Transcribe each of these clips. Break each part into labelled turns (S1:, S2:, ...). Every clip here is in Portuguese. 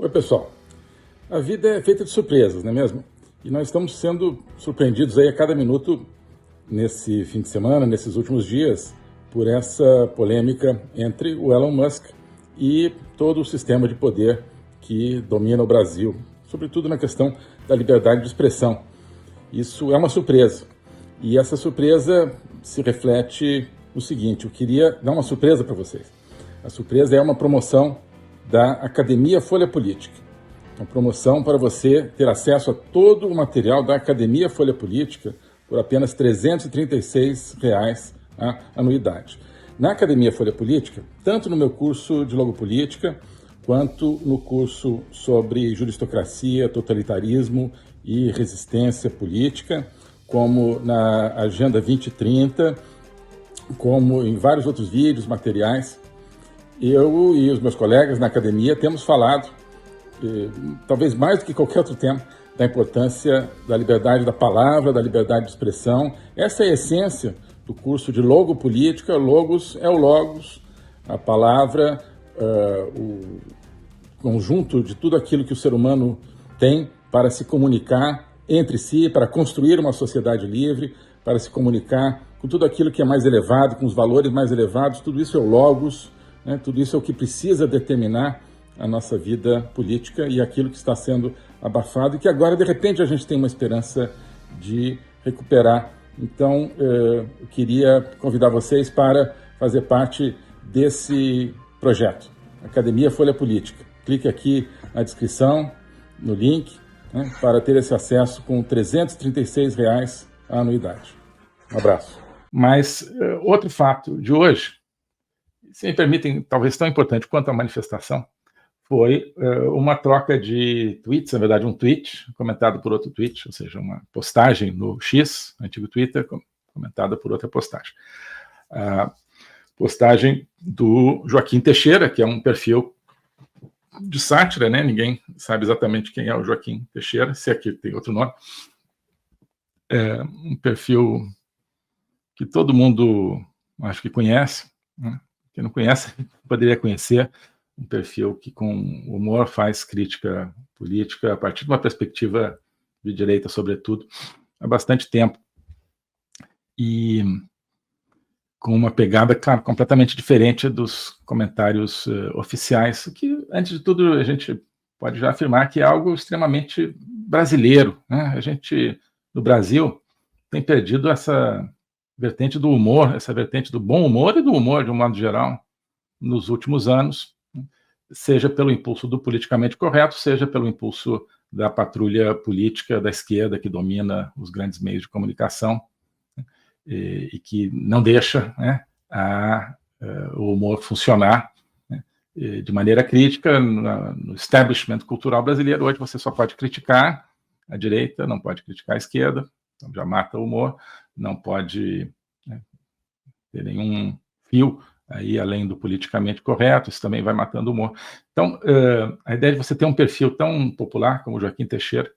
S1: Oi, pessoal. A vida é feita de surpresas, não é mesmo? E nós estamos sendo surpreendidos aí a cada minuto nesse fim de semana, nesses últimos dias, por essa polêmica entre o Elon Musk e todo o sistema de poder que domina o Brasil, sobretudo na questão da liberdade de expressão. Isso é uma surpresa. E essa surpresa se reflete no seguinte: eu queria dar uma surpresa para vocês. A surpresa é uma promoção da Academia Folha Política. Uma promoção para você ter acesso a todo o material da Academia Folha Política por apenas R$ 336 a anuidade. Na Academia Folha Política, tanto no meu curso de Logopolítica, quanto no curso sobre juristocracia, totalitarismo e resistência política, como na Agenda 2030, como em vários outros vídeos, materiais, eu e os meus colegas na academia temos falado, talvez mais do que qualquer outro tema, da importância da liberdade da palavra, da liberdade de expressão. Essa é a essência do curso de Logopolítica. Logos é o logos, a palavra, o conjunto de tudo aquilo que o ser humano tem para se comunicar entre si, para construir uma sociedade livre, para se comunicar com tudo aquilo que é mais elevado, com os valores mais elevados. Tudo isso é o logos, né? Tudo isso é o que precisa determinar a nossa vida política e aquilo que está sendo abafado e que agora, de repente, a gente tem uma esperança de recuperar. Então, eu queria convidar vocês para fazer parte desse projeto, Academia Folha Política. Clique aqui na descrição, no link, né, para ter esse acesso com R$ 336 a anuidade. Um abraço. Mas outro fato de hoje, se me permitem, talvez tão importante quanto a manifestação, foi uma troca de tweets, na verdade um tweet comentado por outro tweet, ou seja, uma postagem no X, antigo Twitter, comentada por outra postagem. A postagem do Joaquim Teixeira, que é um perfil de sátira, né? Ninguém sabe exatamente quem é o Joaquim Teixeira, se aqui tem outro nome. É um perfil que todo mundo acho que conhece, né? Quem não conhece poderia conhecer. Um perfil que com humor faz crítica política a partir de uma perspectiva de direita, sobretudo, há bastante tempo. E com uma pegada, claro, completamente diferente dos comentários oficiais, que, antes de tudo, a gente pode já afirmar que é algo extremamente brasileiro, né? A gente, no Brasil, tem perdido essa vertente do humor, essa vertente do bom humor e do humor, de um modo geral, nos últimos anos, seja pelo impulso do politicamente correto, seja pelo impulso da patrulha política da esquerda que domina os grandes meios de comunicação e que não deixa, né, o humor funcionar, né, de maneira crítica no establishment cultural brasileiro. Hoje você só pode criticar a direita, não pode criticar a esquerda, então já mata o humor, não pode, né, ter nenhum fio aí além do politicamente correto, isso também vai matando o humor. Então, a ideia de você ter um perfil tão popular como o Joaquim Teixeira,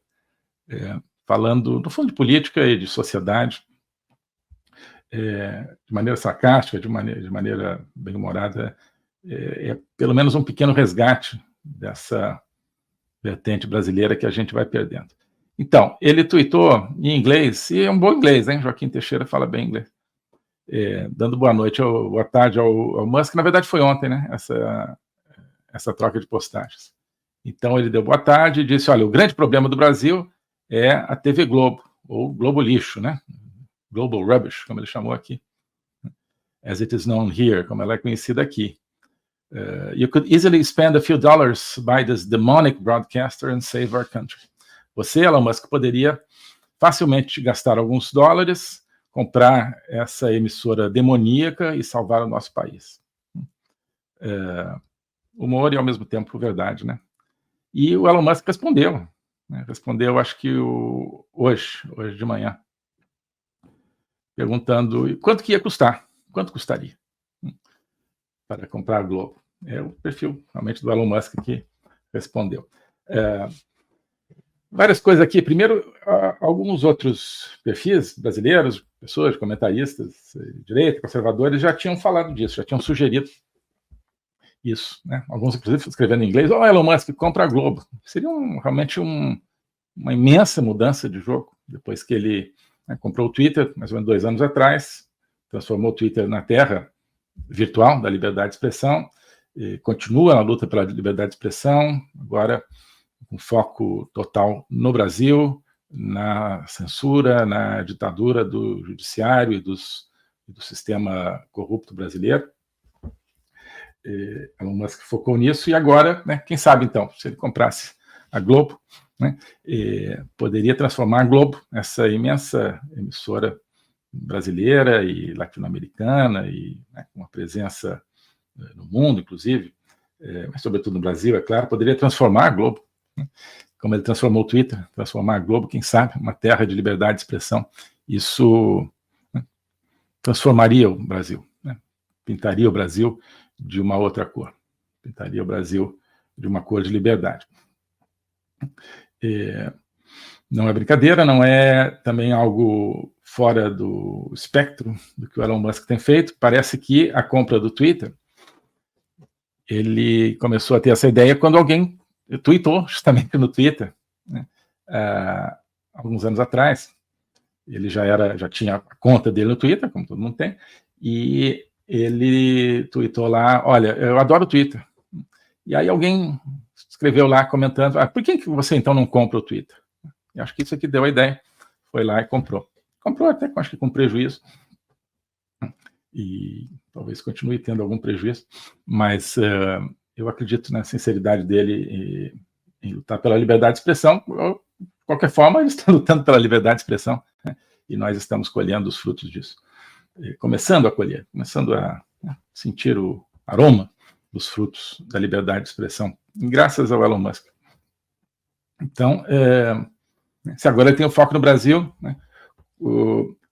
S1: falando, no fundo, de política e de sociedade, de maneira sarcástica, de maneira bem-humorada, é pelo menos um pequeno resgate dessa vertente brasileira que a gente vai perdendo. Então, ele tweetou em inglês, e é um bom inglês, hein? Joaquim Teixeira fala bem inglês. Dando boa noite, boa tarde ao Musk. Na verdade foi ontem, né, essa troca de postagens. Então ele deu boa tarde e disse: olha, o grande problema do Brasil é a TV Globo, ou Globo Lixo, né? Global Rubbish, como ele chamou aqui. As it is known here, como ela é conhecida aqui. You could easily spend a few dollars by this demonic broadcaster and save our country. Você, Elon Musk, poderia facilmente gastar alguns dólares, comprar essa emissora demoníaca e salvar o nosso país. Humor e, ao mesmo tempo, verdade, né? E o Elon Musk respondeu, né? Respondeu, acho que hoje de manhã, perguntando quanto que ia custar, quanto custaria para comprar a Globo. É o perfil, realmente, do Elon Musk que respondeu. Várias coisas aqui. Primeiro, alguns outros perfis brasileiros, pessoas, comentaristas, direita, conservadores, já tinham falado disso, já tinham sugerido isso, né? Alguns, inclusive, escrevendo em inglês, Elon Musk, compra a Globo. Seria realmente uma imensa mudança de jogo, depois que ele comprou o Twitter, mais ou menos 2 anos atrás, transformou o Twitter na terra virtual da liberdade de expressão, e continua na luta pela liberdade de expressão, agora com foco total no Brasil, na censura, na ditadura do judiciário e do sistema corrupto brasileiro. Elon Musk focou nisso, e agora, né, quem sabe então, se ele comprasse a Globo, né, poderia transformar a Globo, essa imensa emissora brasileira e latino-americana, e né, com uma presença no mundo, inclusive, mas sobretudo no Brasil, é claro, poderia transformar a Globo, né, como ele transformou o Twitter, transformar a Globo, quem sabe, uma terra de liberdade de expressão. Isso, né, transformaria o Brasil, né, pintaria o Brasil de uma outra cor, pintaria o Brasil de uma cor de liberdade. Não é brincadeira, não é também algo fora do espectro do que o Elon Musk tem feito. Parece que a compra do Twitter, ele começou a ter essa ideia quando alguém tweetou justamente no Twitter, né, alguns anos atrás. Ele já tinha a conta dele no Twitter, como todo mundo tem, e ele tweetou lá, olha, eu adoro o Twitter. E aí alguém escreveu lá comentando, por que você então não compra o Twitter? Eu acho que isso aqui deu a ideia. Foi lá e comprou. Comprou até, acho que com prejuízo. E talvez continue tendo algum prejuízo, mas eu acredito na sinceridade dele em lutar pela liberdade de expressão. De qualquer forma, ele está lutando pela liberdade de expressão, né? E nós estamos colhendo os frutos disso. Começando a colher, começando a sentir o aroma dos frutos da liberdade de expressão, graças ao Elon Musk. Então, se agora ele tem o foco no Brasil, né,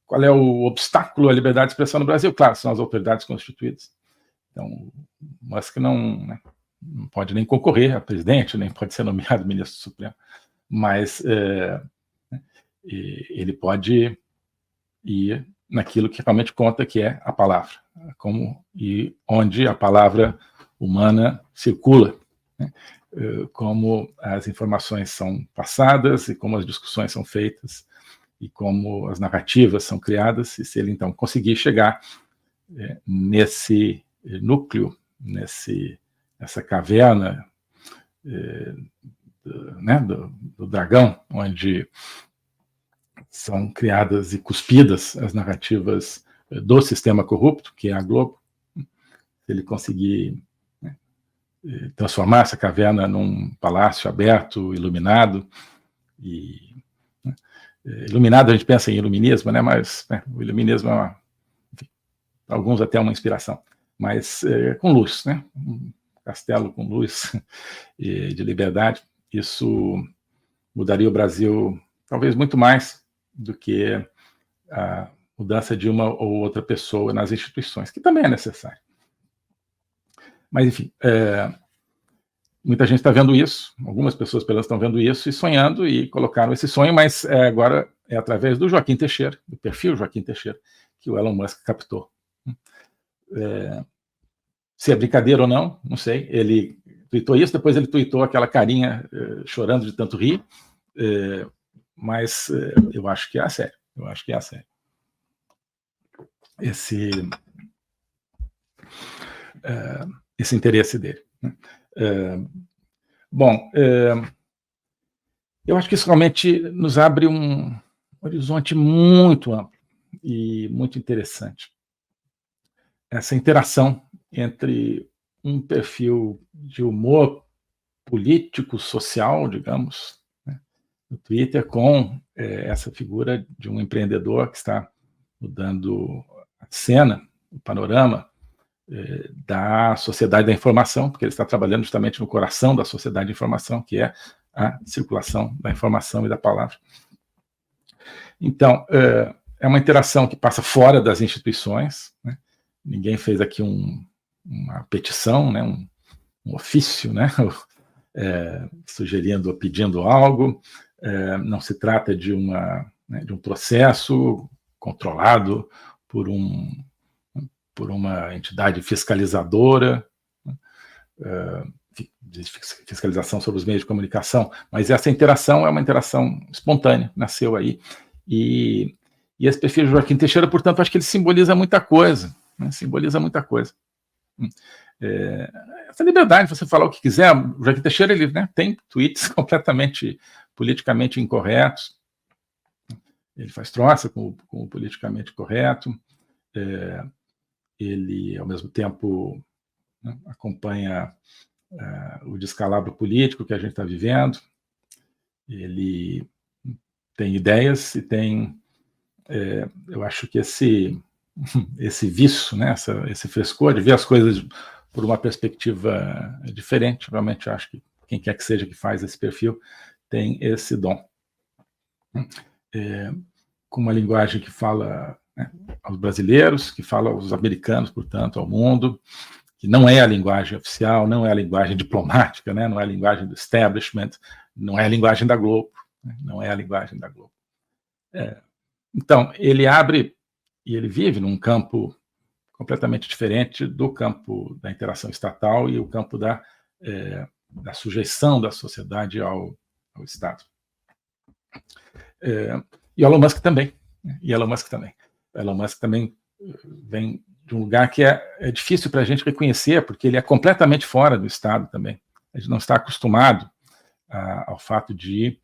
S1: qual é o obstáculo à liberdade de expressão no Brasil? Claro, são as autoridades constituídas. Então, o Musk não pode nem concorrer a presidente, nem pode ser nomeado ministro supremo, mas ele pode ir naquilo que realmente conta, que é a palavra, e onde a palavra humana circula, né? Como as informações são passadas e como as discussões são feitas e como as narrativas são criadas, e se ele então conseguir chegar nesse núcleo, nessa caverna né, do dragão, onde são criadas e cuspidas as narrativas do sistema corrupto, que é a Globo, se ele conseguir transformar essa caverna num palácio aberto, iluminado, iluminado a gente pensa em iluminismo, né? Mas o iluminismo é enfim, alguns até uma inspiração, mas com luz, né? Um castelo com luz de liberdade, isso mudaria o Brasil talvez muito mais do que a mudança de uma ou outra pessoa nas instituições, que também é necessário. Mas, enfim, muita gente está vendo isso, algumas pessoas pelo menos estão vendo isso e sonhando, e colocaram esse sonho, mas agora é através do Joaquim Teixeira, do perfil Joaquim Teixeira, que o Elon Musk captou. Se é brincadeira ou não, não sei. Ele tweetou isso, depois ele tweetou aquela carinha chorando de tanto rir, mas eu acho que é a sério. Eu acho que é a sério. Esse interesse dele. Bom, eu acho que isso realmente nos abre um horizonte muito amplo e muito interessante. Essa interação entre um perfil de humor político, social, digamos, né, no Twitter, com essa figura de um empreendedor que está mudando a cena, o panorama da sociedade da informação, porque ele está trabalhando justamente no coração da sociedade da informação, que é a circulação da informação e da palavra. Então, é uma interação que passa fora das instituições, né? Ninguém fez aqui uma petição, né? um ofício, né? Sugerindo ou pedindo algo, não se trata de um processo controlado por uma entidade fiscalizadora, de fiscalização sobre os meios de comunicação, mas essa interação é uma interação espontânea, nasceu aí, e esse perfil de Joaquim Teixeira, portanto, acho que ele simboliza muita coisa, né? Simboliza muita coisa. Essa liberdade de você falar o que quiser. O Joaquim Teixeira, ele, né, tem tweets completamente politicamente incorretos, ele faz troça com o politicamente correto, ele, ao mesmo tempo, né, acompanha o descalabro político que a gente está vivendo, ele tem ideias e tem, eu acho que esse vício, né, esse frescor de ver as coisas por uma perspectiva diferente. Realmente acho que quem quer que seja que faz esse perfil tem esse dom. Com uma linguagem que fala, né, aos brasileiros, que fala aos americanos, portanto, ao mundo, que não é a linguagem oficial, não é a linguagem diplomática, né, não é a linguagem do establishment, não é a linguagem da Globo, né, não é a linguagem da Globo. Então, ele abre e ele vive num campo completamente diferente do campo da interação estatal e o campo da sujeição da sociedade ao Estado. E Elon Musk também. Elon Musk também vem de um lugar que é difícil para a gente reconhecer, porque ele é completamente fora do Estado também. A gente não está acostumado ao fato de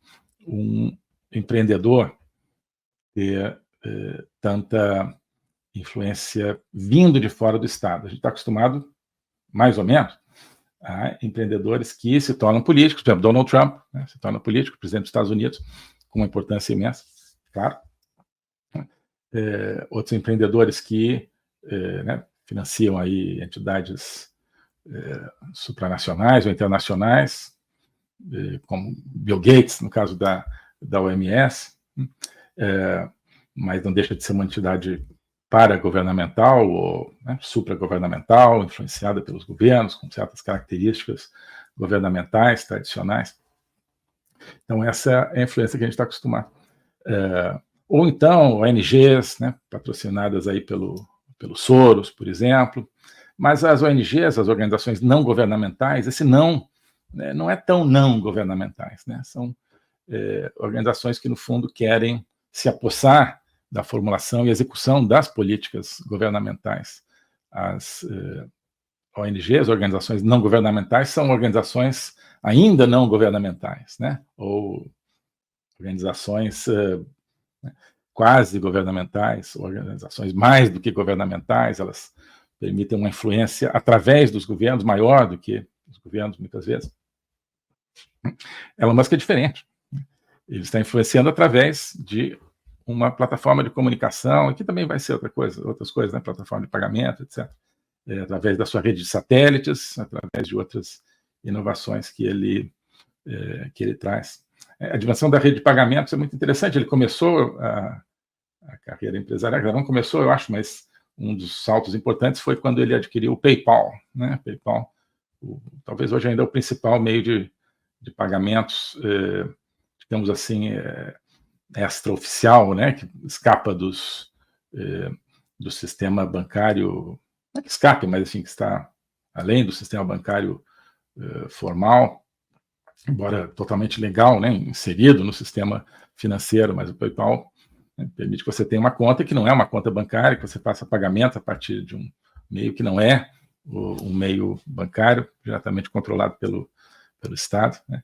S1: um empreendedor ter tanta influência vindo de fora do Estado. A gente está acostumado, mais ou menos, a empreendedores que se tornam políticos. Por exemplo, Donald Trump, né, se torna político, presidente dos Estados Unidos, com uma importância imensa, claro. Outros empreendedores que né, financiam aí entidades supranacionais ou internacionais, como Bill Gates, no caso da OMS, mas não deixa de ser uma entidade paragovernamental ou, né, supragovernamental, influenciada pelos governos, com certas características governamentais tradicionais. Então, essa é a influência que a gente está acostumado. Ou então, ONGs, né, patrocinadas aí pelo Soros, por exemplo. Mas as ONGs, as organizações não governamentais, esse não, né, não é tão não governamentais, né? São organizações que, no fundo, querem se apossar da formulação e execução das políticas governamentais. As ONGs, organizações não governamentais, são organizações ainda não governamentais, né? Ou organizações quase governamentais, organizações mais do que governamentais, elas permitem uma influência através dos governos, maior do que os governos, muitas vezes. Elon Musk é diferente. Ele está influenciando através de uma plataforma de comunicação, e que também vai ser outras coisas, né? Plataforma de pagamento, etc. Através da sua rede de satélites, através de outras inovações que ele traz. A dimensão da rede de pagamentos é muito interessante. Ele começou a carreira empresarial, não começou, eu acho, mas um dos saltos importantes foi quando ele adquiriu o PayPal, né? PayPal, talvez hoje ainda é o principal meio de pagamentos, digamos assim, extraoficial, né? Que escapa do sistema bancário, não é que escape, mas assim, que está além do sistema bancário formal, embora totalmente legal, né, inserido no sistema financeiro, mas o PayPal, né, permite que você tenha uma conta que não é uma conta bancária, que você faça pagamento a partir de um meio que não é um meio bancário, diretamente controlado pelo Estado, né?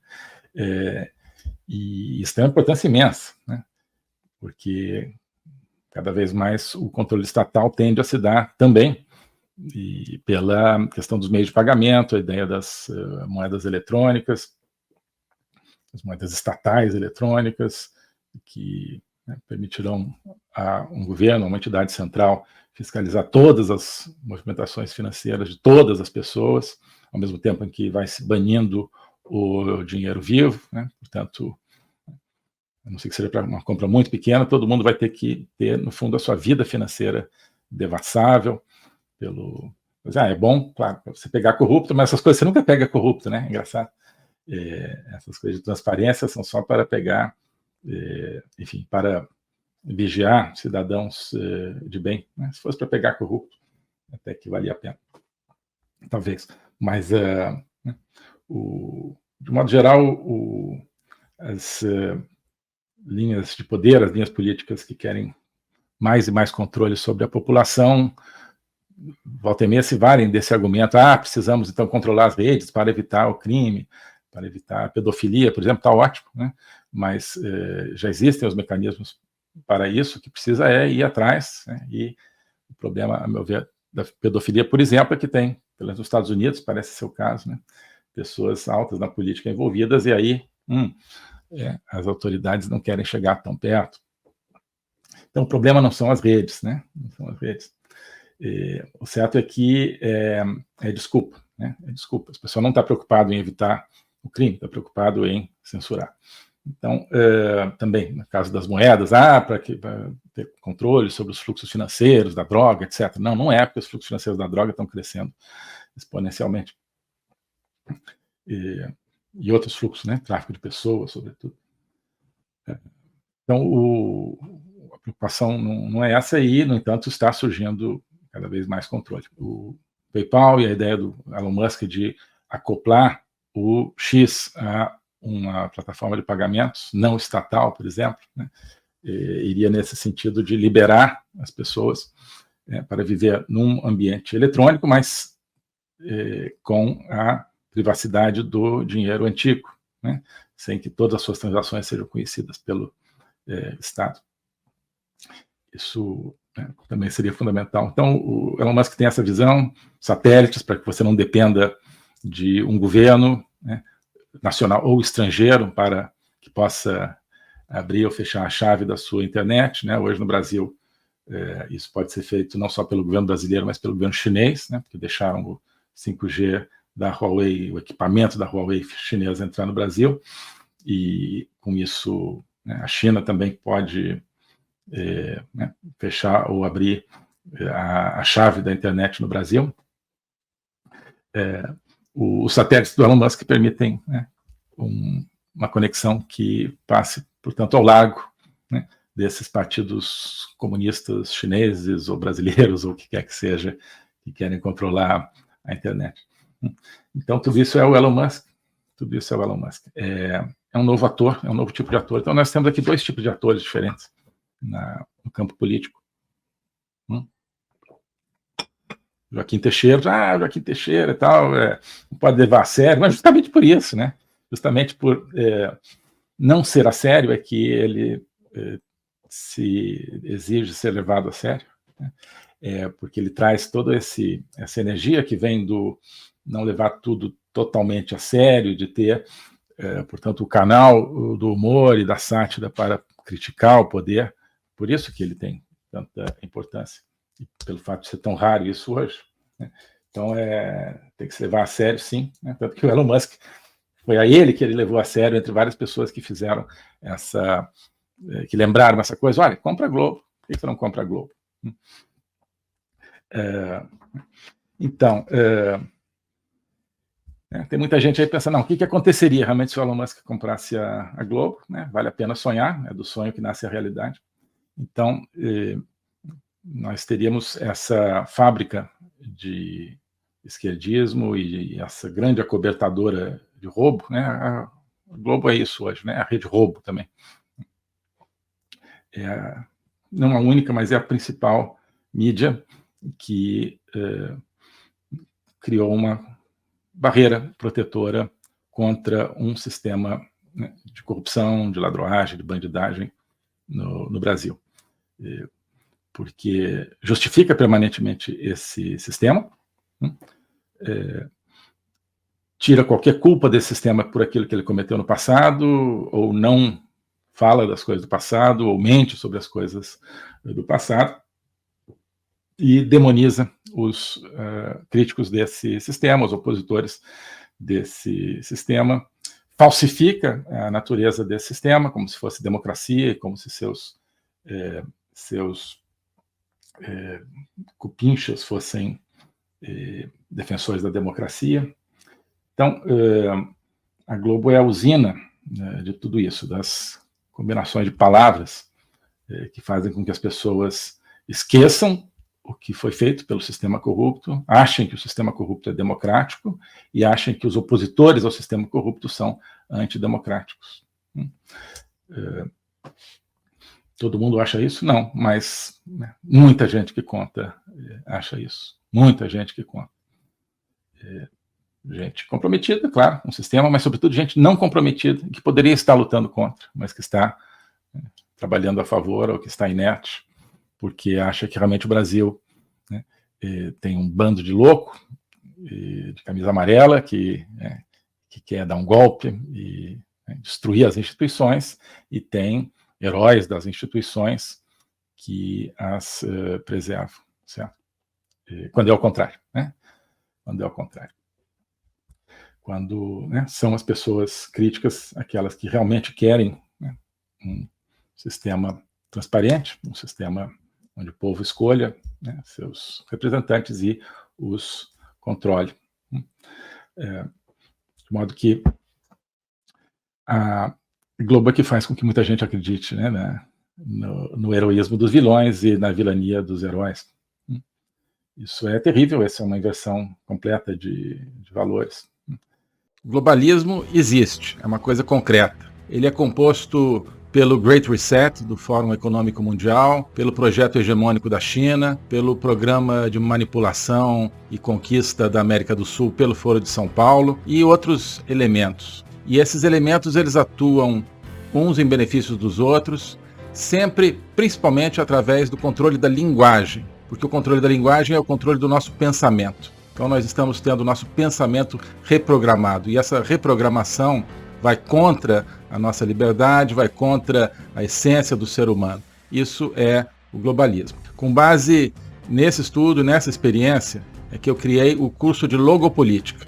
S1: E isso tem uma importância imensa, né? Porque cada vez mais o controle estatal tende a se dar também, e pela questão dos meios de pagamento, a ideia das moedas eletrônicas, as moedas estatais eletrônicas, que, né, permitirão a um governo, a uma entidade central, fiscalizar todas as movimentações financeiras de todas as pessoas, ao mesmo tempo em que vai se banindo o dinheiro vivo, né? Portanto, a não ser que seja para uma compra muito pequena, todo mundo vai ter que ter, no fundo, a sua vida financeira devassável. É bom, claro, para você pegar corrupto, mas essas coisas você nunca pega corrupto, né? Engraçado. Essas coisas de transparência são só para pegar, enfim, para vigiar cidadãos de bem, né? Se fosse para pegar corrupto, até que valia a pena, talvez. Mas, de modo geral, as linhas de poder, as linhas políticas que querem mais e mais controle sobre a população, volta e meia se valem desse argumento, precisamos então controlar as redes para evitar o crime, para evitar a pedofilia, por exemplo, está ótimo, né? Mas já existem os mecanismos para isso, o que precisa é ir atrás, né? E o problema, a meu ver, da pedofilia, por exemplo, é que tem, pelos Estados Unidos, parece ser o caso, né? Pessoas altas na política envolvidas, e aí as autoridades não querem chegar tão perto. Então, o problema não são as redes, né? Não são as redes. O certo é que é desculpa, né? É desculpa. As pessoas não estão preocupadas em evitar o crime, estão preocupadas em censurar. Então, também, no caso das moedas, para ter controle sobre os fluxos financeiros da droga, etc. Não, não é, porque os fluxos financeiros da droga estão crescendo exponencialmente. E outros fluxos, né? Tráfico de pessoas, sobretudo. Então, a preocupação não é essa aí, no entanto, está surgindo cada vez mais controle. O PayPal e a ideia do Elon Musk de acoplar o X a uma plataforma de pagamentos não estatal, por exemplo, né, iria nesse sentido de liberar as pessoas para viver num ambiente eletrônico, mas com a privacidade do dinheiro antigo, né, sem que todas as suas transações sejam conhecidas pelo Estado. Isso também seria fundamental. Então, o Elon Musk tem essa visão, satélites, para que você não dependa de um governo, né, nacional ou estrangeiro, para que possa abrir ou fechar a chave da sua internet, né? Hoje no Brasil, isso pode ser feito não só pelo governo brasileiro, mas pelo governo chinês, né? Porque deixaram o 5G da Huawei, o equipamento da Huawei chinesa entrar no Brasil, e com isso, né, a China também pode fechar ou abrir a chave da internet no Brasil. Os satélites do Elon Musk permitem, né, uma conexão que passe, portanto, ao largo, né, desses partidos comunistas chineses ou brasileiros ou o que quer que seja que querem controlar a internet. Então, tudo isso é o Elon Musk. Tudo isso é o Elon Musk. É um novo ator, é um novo tipo de ator. Então, nós temos aqui dois tipos de atores diferentes no campo político. Joaquim Teixeira, Joaquim Teixeira e tal, não pode levar a sério, mas justamente por isso, né? Justamente por não ser a sério é que ele se exige ser levado a sério, né? Porque ele traz toda essa energia que vem do não levar tudo totalmente a sério, de ter, portanto, o canal do humor e da sátira para criticar o poder, por isso que ele tem tanta importância. Pelo fato de ser tão raro isso hoje, né? Então, tem que se levar a sério, sim, né? Tanto que o Elon Musk, foi a ele que ele levou a sério, entre várias pessoas que fizeram que lembraram essa coisa, olha, compra a Globo, por que você não compra a Globo? Então, tem muita gente aí pensando, não, o que aconteceria realmente se o Elon Musk comprasse a Globo, né? Vale a pena sonhar, é do sonho que nasce a realidade. Então, nós teríamos essa fábrica de esquerdismo e essa grande acobertadora de roubo, né? A Globo é isso hoje, né? A rede roubo também. Não a única, mas é a principal mídia que criou uma barreira protetora contra um sistema, né, de corrupção, de ladroagem, de bandidagem no Brasil. Porque justifica permanentemente esse sistema, tira qualquer culpa desse sistema por aquilo que ele cometeu no passado, ou não fala das coisas do passado, ou mente sobre as coisas do passado, e demoniza os críticos desse sistema, os opositores desse sistema, falsifica a natureza desse sistema, como se fosse democracia, como se seus cupinchas fossem defensores da democracia. Então, a Globo é a usina, né, de tudo isso, das combinações de palavras que fazem com que as pessoas esqueçam o que foi feito pelo sistema corrupto, achem que o sistema corrupto é democrático e achem que os opositores ao sistema corrupto são antidemocráticos. Todo mundo acha isso? Não, mas muita gente que conta acha isso. Muita gente que conta. Gente comprometida, claro, com o sistema, mas sobretudo gente não comprometida, que poderia estar lutando contra, mas que está trabalhando a favor ou que está inerte, porque acha que realmente o Brasil tem um bando de louco, de camisa amarela, que quer dar um golpe e destruir as instituições, e tem heróis das instituições que as preservam, certo? Quando é ao contrário, né? Quando é ao contrário. Quando são as pessoas críticas, aquelas que realmente querem um sistema transparente, um sistema onde o povo escolha seus representantes e os controle. De modo que a Globo que faz com que muita gente acredite no heroísmo dos vilões e na vilania dos heróis. Isso é terrível, essa é uma inversão completa de valores. O globalismo existe, é uma coisa concreta. Ele é composto pelo Great Reset, do Fórum Econômico Mundial, pelo projeto hegemônico da China, pelo programa de manipulação e conquista da América do Sul pelo Foro de São Paulo e outros elementos. E esses elementos eles atuam uns em benefício dos outros, sempre, principalmente através do controle da linguagem, porque o controle da linguagem é o controle do nosso pensamento. Então nós estamos tendo o nosso pensamento reprogramado, e essa reprogramação vai contra a nossa liberdade, vai contra a essência do ser humano. Isso é o globalismo. Com base nesse estudo, nessa experiência, é que eu criei o curso de Logopolítica.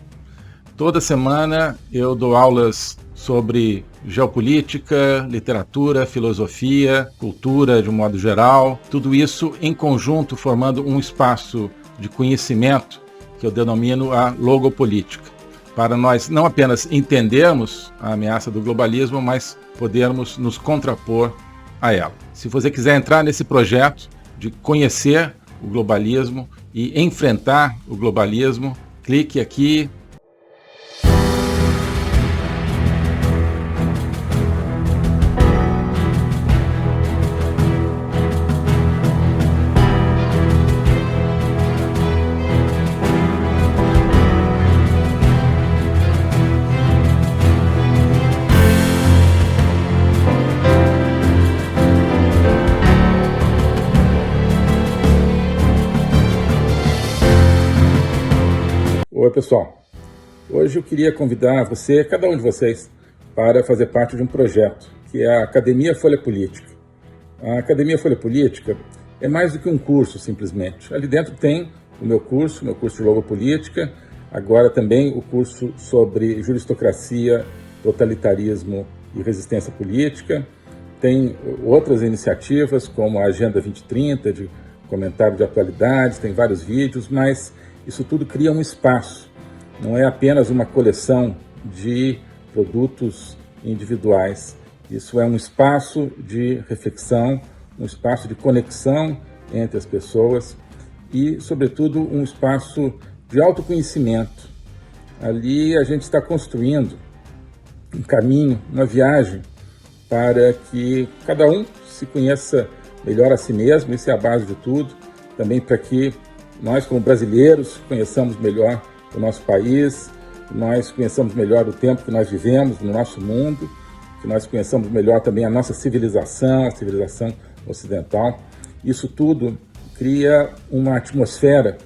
S1: Toda semana eu dou aulas sobre geopolítica, literatura, filosofia, cultura de um modo geral, tudo isso em conjunto formando um espaço de conhecimento que eu denomino a logopolítica, para nós não apenas entendermos a ameaça do globalismo, mas podermos nos contrapor a ela. Se você quiser entrar nesse projeto de conhecer o globalismo e enfrentar o globalismo, clique aqui.
S2: Oi pessoal, hoje eu queria convidar você, cada um de vocês, para fazer parte de um projeto, que é a Academia Folha Política. A Academia Folha Política é mais do que um curso, simplesmente. Ali dentro tem o meu curso de Logopolítica, agora também o curso sobre juristocracia, totalitarismo e resistência política. Tem outras iniciativas, como a Agenda 2030, de comentário de atualidades, tem vários vídeos, mas isso tudo cria um espaço, não é apenas uma coleção de produtos individuais. Isso é um espaço de reflexão, um espaço de conexão entre as pessoas e, sobretudo, um espaço de autoconhecimento. Ali a gente está construindo um caminho, uma viagem para que cada um se conheça melhor a si mesmo, isso é a base de tudo, também para que nós, como brasileiros, conheçamos melhor o nosso país, nós conheçamos melhor o tempo que nós vivemos no nosso mundo, que nós conheçamos melhor também a nossa civilização, a civilização ocidental. Isso tudo cria uma atmosfera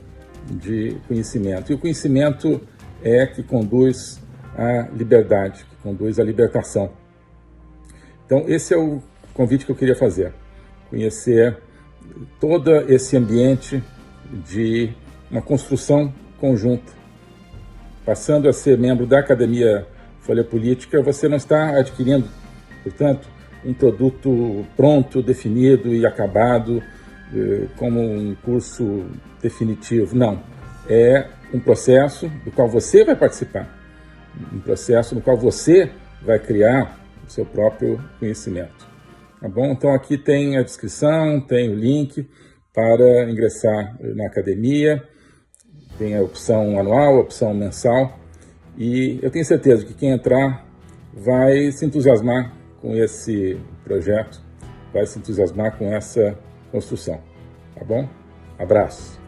S2: de conhecimento. E o conhecimento é que conduz à liberdade, que conduz à libertação. Então, esse é o convite que eu queria fazer. Conhecer todo esse ambiente de uma construção conjunta. Passando a ser membro da Academia Folha Política, você não está adquirindo, portanto, um produto pronto, definido e acabado, como um curso definitivo. Não. É um processo do qual você vai participar, um processo no qual você vai criar o seu próprio conhecimento. Tá bom? Então aqui tem a descrição, tem o link para ingressar na academia. Tem a opção anual, a opção mensal, e eu tenho certeza que quem entrar vai se entusiasmar com esse projeto, vai se entusiasmar com essa construção, tá bom? Abraço!